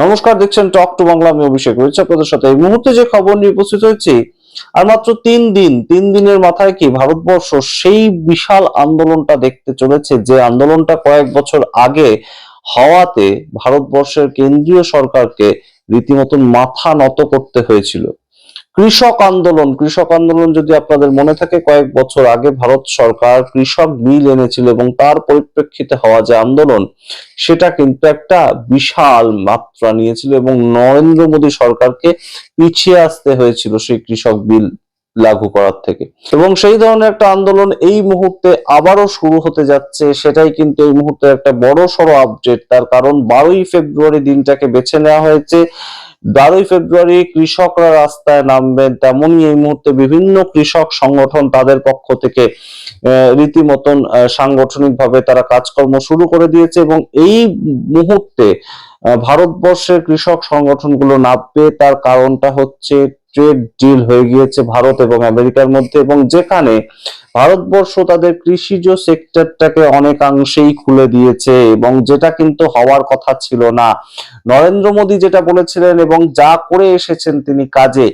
নমস্কার, দেখছেন talk to Bangla. আমি অভিষেক রয়েছে আপনাদের সাথে। এই মুহূর্তে যে খবর নিয়ে উপস্থিত হয়েছি, আর মাত্র 3 দিনের মাথায় কি ভারতবর্ষ সেই বিশাল আন্দোলনটা দেখতে চলেছে, যে আন্দোলনটা কয়েক বছর আগে হওয়াতে ভারতবর্ষের কেন্দ্রীয় সরকারকে রীতিমতন মাথা নত করতে হয়েছিল। কৃষক আন্দোলন যদি আপনাদের মনে থাকে, কয়েক বছর আগে ভারত সরকার কৃষক বিল এনেছিল এবং তার পরিপ্রেক্ষিতে হওয়া যে আন্দোলন, সেটা কিন্তু একটা বিশাল মাত্রা নিয়েছিল এবং নরেন্দ্র মোদী সরকারকে পিছিয়ে আসতে হয়েছিল সেই কৃষক বিল লাগু করার থেকে। এবং সেই ধরনের একটা আন্দোলন এই মুহূর্তে আবারও শুরু হতে যাচ্ছে। সেটাই কিন্তু এই মুহূর্তে একটা বড় সড়ো আপডেট। তার কারণ 12ই ফেব্রুয়ারি দিনটাকে বেছে নেওয়া হয়েছে। 12ই ফেব্রুয়ারি কৃষকরা রাস্তায় নামবেন, তেমনই এই মুহূর্তে বিভিন্ন কৃষক সংগঠন তাদের পক্ষ থেকে রীতিমতন সাংগঠনিকভাবে তারা কাজকর্ম শুরু করে দিয়েছে। এবং এই মুহূর্তে ভারতবর্ষের কৃষক সংগঠনগুলো নামবে, তার কারণটা হচ্ছে ট্রেড ডিল হয়ে গিয়েছে ভারত এবং আমেরিকার মধ্যে, এবং যেখানে ভারতবর্ষ তাদের কৃষিজ সেক্টরটাকে অনেকাংশেই খুলে দিয়েছে, এবং যেটা কিন্তু হওয়ার কথা ছিল না। নরেন্দ্র মোদী যেটা বলেছিলেন এবং যা করে এসেছেন তিনি কাজে,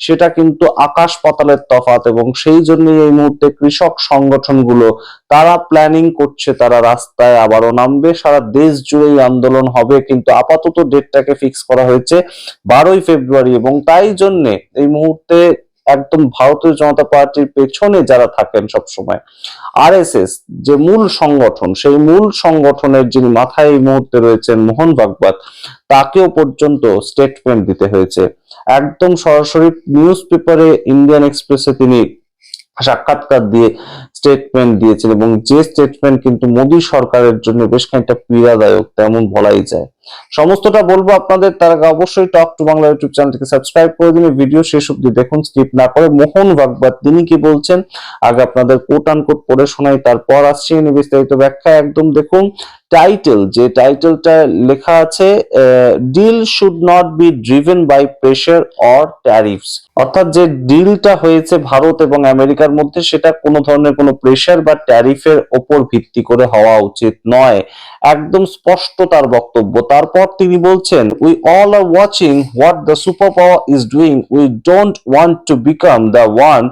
সেটা কিন্তু আকাশ পাতালের তফাৎ। এবং সেই জন্যই এই মুহূর্তে কৃষক সংগঠনগুলো তারা প্ল্যানিং করছে, তারা রাস্তায় আবারও নামবে। সারা দেশ জুড়েই আন্দোলন হবে, কিন্তু আপাতত ডেটটাকে ফিক্স করা হয়েছে 12ই ফেব্রুয়ারি। এবং তাই জন্যে এই মুহূর্তে একদম ভারতীয় জনতা পার্টির পেছনে যারা থাকেন সবসময়, আরএসএস যে মূল সংগঠন, সেই মূল সংগঠনের যিনি মাথায় এই মুহূর্তে রয়েছেন মোহন ভাগবত, তাকেও পর্যন্ত স্টেটমেন্ট দিতে হয়েছে। একদম সরাসরি নিউজ পেপারে ইন্ডিয়ান এক্সপ্রেসে তিনি সাক্ষাৎকার দিয়ে স্টেটমেন্ট দিয়েছেন, এবং যে স্টেটমেন্ট কিন্তু মোদী সরকারের জন্য বেশ খানিকটা পীড়াদায়ক, তেমন বলাই যায়। সমস্তটা বলবো আপনাদের, তার আগে অবশ্যই টক টু বাংলা ইউটিউব চ্যানেলটিকে সাবস্ক্রাইব করে দিন। ভিডিও শেষ অবধি দেখুন, স্কিপ না করে। মোহন ভাগবত তিনি কি বলছেন আগে আপনাদের কোট আনকোট পড়ে শোনাই, তারপর আসছি বিস্তারিত ব্যাখ্যা। একদম দেখুন টাইটেল, যে টাইটেলটা লেখা আছে, deal should not be driven by pressure or tariffs. অর্থাৎ যে ডিলটা হয়েছে ভারত এবং আমেরিকার মধ্যে, সেটা কোনো ধরনের কোনো প্রেশার বা ট্যারিফের ওপর ভিত্তি করে হওয়া উচিত নয়। একদম স্পষ্ট তার বক্তব্য। তারপর তিনি বলছেন, we all are watching what the super power is doing, we don't want to become the one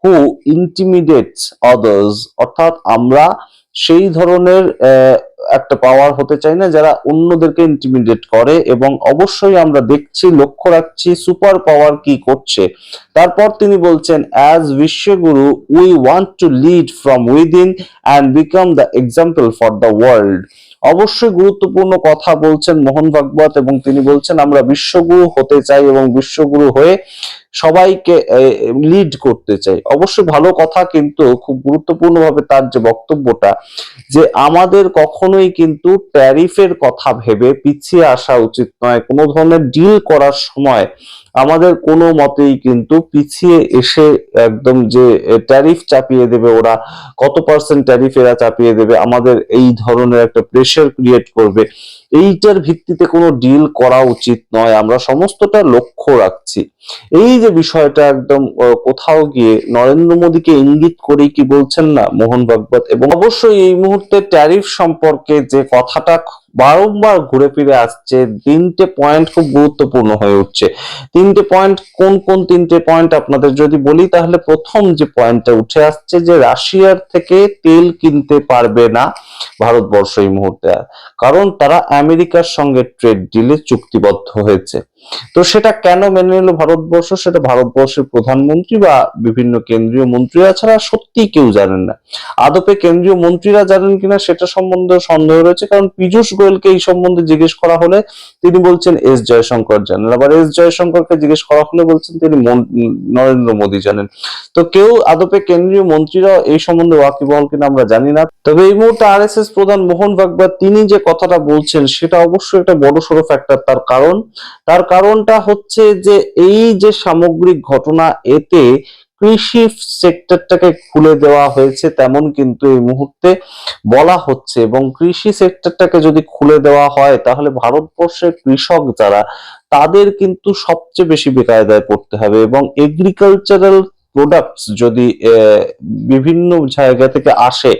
who intimidates others. অর্থাৎ আমরা সেই ধরনের একটা পাওয়ার হতে চাই না যারা অন্যদেরকে ইন্টিমিডেট করে, এবং অবশ্যই আমরা দেখছি, লক্ষ্য রাখছি সুপার পাওয়ার কি করছে। তারপর তিনি বলছেন, as Vishwaguru we want to lead from within and become the example for the world. অবশ্যই গুরুত্বপূর্ণ কথা বলছেন মোহন ভাগবত, এবং তিনি বলছেন আমরা বিশ্বগুরু হতে চাই এবং বিশ্বগুরু হয়ে সবাইকে লিড করতে চাই। অবশ্যই ভালো কথা, কিন্তু খুব গুরুত্বপূর্ণভাবে তার যে বক্তব্যটা, যে আমাদের কখনোই কিন্তু ট্যারিফের কথা ভেবে পিছিয়ে আসা উচিত নয়। কোনো ধরনের ডিল করার সময় আমাদের কোনো মতেই কিন্তু পিছিয়ে এসে একদম যে ট্যারিফ চাপিয়ে দেবে ওরা, কত পার্সেন্ট ট্যারিফ এরা চাপিয়ে দেবে, আমাদের এই ধরনের একটা প্রেশার ক্রিয়েট করবে, এইটার ভিত্তিতে কোনো ডিল করা উচিত নয়। আমরা সমস্তটা লক্ষ্য রাখছি। এই যে বিষয়টা একদম কোথাও গিয়ে নরেন্দ্র মোদীকে ইঙ্গিত করে কি বলছেন না মোহন ভাগবত। এবং অবশ্যই এই মুহূর্তে ট্যারিফ সম্পর্কে যে কথাটা বারংবার ঘুরে ফিরে আসছে, 3টে পয়েন্ট খুব গুরুত্বপূর্ণ হয়ে উঠছে। 3টে পয়েন্ট, কোন কোন 3টে পয়েন্ট আপনাদের যদি বলি, তাহলে প্রথম যে পয়েন্টটা উঠে আসছে, যে রাশিয়ার থেকে তেল কিনতে পারবে না ভারতবর্ষ এই মুহূর্তে, কারণ তারা আমেরিকার সঙ্গে ট্রেড ডিলে চুক্তিবদ্ধ হয়েছে। তো সেটা কেন মেনে নিল ভারতবর্ষ, সেটা ভারতবর্ষের প্রধানমন্ত্রী বা বিভিন্ন কেন্দ্রীয় মন্ত্রীরা ছাড়া সত্যি কেউ জানেন না। আদপে কেন্দ্রীয় মন্ত্রীরা জানেন কিনা সেটা সম্বন্ধে সন্দেহ রয়েছে, কারণ পীযূষ গোয়েলকে এই সম্বন্ধে জিজ্ঞেস করা হলে তিনি বলছেন এস জয়শঙ্কর জানেন, আবার এস জয়শঙ্করকে জিজ্ঞেস করা হলে বলছেন তিনি নরেন্দ্র মোদী জানেন। তো কেউ আদপে কেন্দ্রীয় মন্ত্রীরা এই সম্বন্ধে ওয়াকিবহাল কিনা আমরা জানি না। তবে এই মুহূর্তে আরএসএস প্রধান মোহন ভাগবত তিনি যে কথাটা বলছেন, সেটা অবশ্যই একটা বড় সড়ো ফ্যাক্টর। তার কারণটা হচ্ছে যে এই যে সামগ্রিক ঘটনা, এতে কৃষি সেক্টরটাকে খুলে দেওয়া হয়েছে তেমন কিন্তু এই মুহূর্তে বলা হচ্ছে। এবং কৃষি সেক্টরটাকে যদি খুলে দেওয়া হয়, তাহলে ভারতবর্ষের কৃষক যারা, তাদের কিন্তু সবচেয়ে বেশি বেকায়দায় পড়তে হবে। এবং এগ্রিকালচারাল প্রোডাক্টস যদি বিভিন্ন জায়গা থেকে আসে,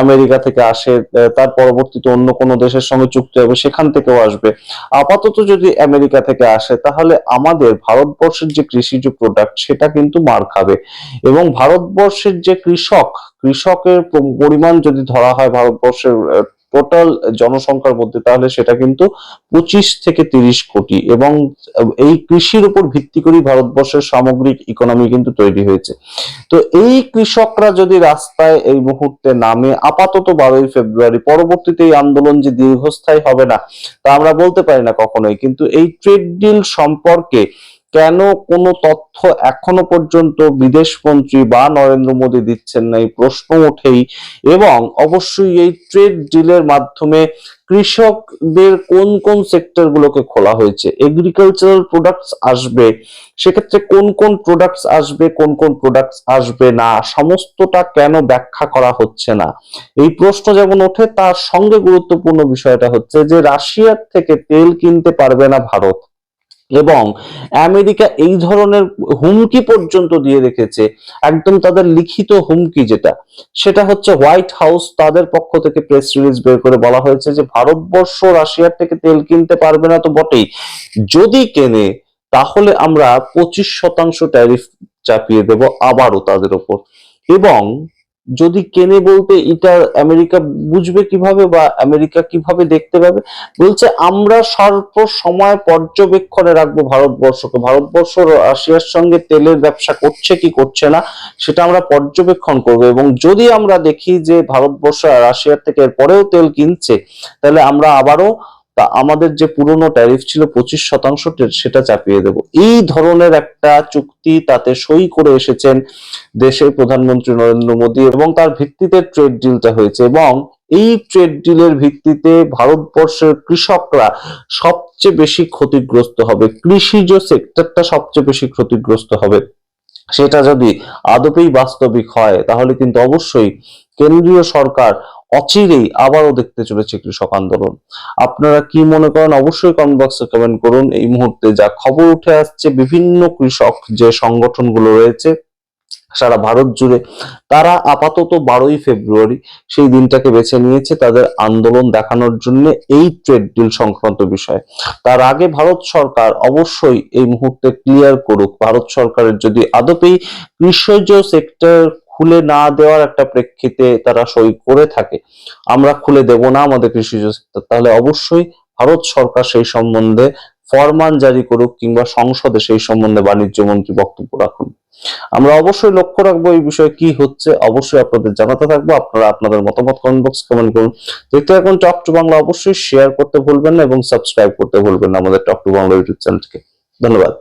আমেরিকা থেকে আসে, তার পরবর্তীতে অন্য কোনো দেশের সঙ্গে চুক্তি হবে, সেখান থেকেও আসবে। আপাতত যদি আমেরিকা থেকে আসে, তাহলে আমাদের ভারতবর্ষের যে কৃষিজ প্রোডাক্ট সেটা কিন্তু মার খাবে। এবং ভারতবর্ষের যে কৃষকের পরিমাণ যদি ধরা হয় ভারতবর্ষের টোটাল জনসংখ্যার মধ্যে, তাহলে সেটা কিন্তু 25 থেকে 30 কোটি। এবং এই কৃষির উপর ভিত্তি করেই ভারতবর্ষের সামগ্রিক ইকোনমি কিন্তু তৈরি হয়েছে। তো এই কৃষকরা যদি রাস্তায় এই মুহূর্তে নামে, আপাতত 12ই ফেব্রুয়ারি, পরবর্তীতে এই আন্দোলন যে দীর্ঘস্থায়ী হবে না তা আমরা বলতে পারি না কখনোই, কিন্তু এই ট্রেড ডিল সম্পর্কে কেন কোনো তথ্য এখনো পর্যন্ত বিদেশমন্ত্রী বা নরেন্দ্র মোদী দিচ্ছেন না, এই প্রশ্ন ওঠেই। এবং অবশ্যই এই ট্রেড ডিলের মাধ্যমে কৃষকদের কোন কোন সেক্টর গুলোকে খোলা হয়েছে, এগ্রিকালচারাল প্রোডাক্টস আসবে, সেক্ষেত্রে কোন কোন প্রোডাক্টস আসবে, কোন কোন প্রোডাক্টস আসবে না, সমস্তটা কেন ব্যাখ্যা করা হচ্ছে না, এই প্রশ্ন যেমন ওঠে, তার সঙ্গে গুরুত্বপূর্ণ বিষয়টা হচ্ছে যে রাশিয়ার থেকে তেল কিনতে পারবে না ভারত। এবং আমেরিকা এই ধরনের হুমকি পর্যন্ত দিয়ে রেখেছে, একদম তাদের লিখিত হুমকি যেটা, সেটা হচ্ছে হোয়াইট হাউস তাদের পক্ষ থেকে প্রেস রিলিজ বের করে বলা হয়েছে যে ভারতবর্ষ রাশিয়ার থেকে তেল কিনতে পারবে না তো বটেই, যদি কেনে তাহলে আমরা 25% ট্যারিফ চাপিয়ে দেব আবারও তাদের উপর। এবং যদি কেনে বলতে এটা আমেরিকা বুঝবে কিভাবে, বা আমেরিকা কিভাবে দেখতে পাবে, বলছে আমরা স্বল্প সময় পর্যবেক্ষণে রাখবো ভারতবর্ষকে, ভারতবর্ষ রাশিয়ার সঙ্গে তেলের ব্যবসা করছে কি করছে না সেটা আমরা পর্যবেক্ষণ করব, এবং যদি আমরা দেখি যে ভারতবর্ষ রাশিয়ার থেকে এর পরেও তেল কিনছে, তাহলে আমরা আবারও আমাদের যে পুরনো ট্যারিফ ছিল 25% সেটা চাপিয়ে দেব। এই ধরনের একটা চুক্তি তাতে সই করে এসেছেন দেশের প্রধানমন্ত্রী নরেন্দ্র মোদী, এবং তার ভিত্তিতে ট্রেড ডিলটা হয়েছে। এবং এই ট্রেড ডিলের ভিত্তিতে ভারতবর্ষের কৃষকরা সবচেয়ে বেশি ক্ষতিগ্রস্ত হবে, কৃষিজ সেক্টরটা সবচেয়ে বেশি ক্ষতিগ্রস্ত হবে। সেটা যদি আদপেই বাস্তবিক হয়, তাহলে কিন্তু অবশ্যই কেন্দ্রীয় সরকার অচিরেই আবারও দেখতে চলেছে কৃষক আন্দোলন। আপনারা কি মনে করেন অবশ্যই কমেন্ট বক্সে কমেন্ট করুন। এই মুহূর্তে যা খবর উঠে আসছে, বিভিন্ন কৃষক যে সংগঠনগুলো রয়েছে সারা ভারত জুড়ে, তারা আপাতত 12ই ফেব্রুয়ারি সেই দিনটাকে বেছে নিয়েছে তাদের আন্দোলন দেখানোর জন্য এই ট্রেড ডিল সংক্রান্ত বিষয়ে। তার আগে ভারত সরকার অবশ্যই এই মুহূর্তে ক্লিয়ার করুক, ভারত সরকারের যদি আদপেই কৃষিজ সেক্টর খুলে না দেওয়ার একটা প্রেক্ষিতে তারা সই করে থাকে, আমরা খুলে দেব না আমাদের কৃষিজ সেক্টর, তাহলে অবশ্যই ভারত সরকার সেই সম্বন্ধে ফরমান জারি করুক, কিংবা সংসদে সেই সম্বন্ধে বাণিজ্য মন্ত্রী বক্তব্য রাখুন। আমরা অবশ্যই লক্ষ্য রাখবো এই বিষয়ে কি হচ্ছে, অবশ্যই আপনাদের জানাতে থাকবো। আপনারা আপনাদের মতামত কমেন্ট বক্স কমেন্ট করুন। দেখতে থাকুন টক টু বাংলা, অবশ্যই শেয়ার করতে ভুলবেন না এবং সাবস্ক্রাইব করতে ভুলবেন না আমাদের টক টু বাংলা ইউটিউব চ্যানেলকে। ধন্যবাদ।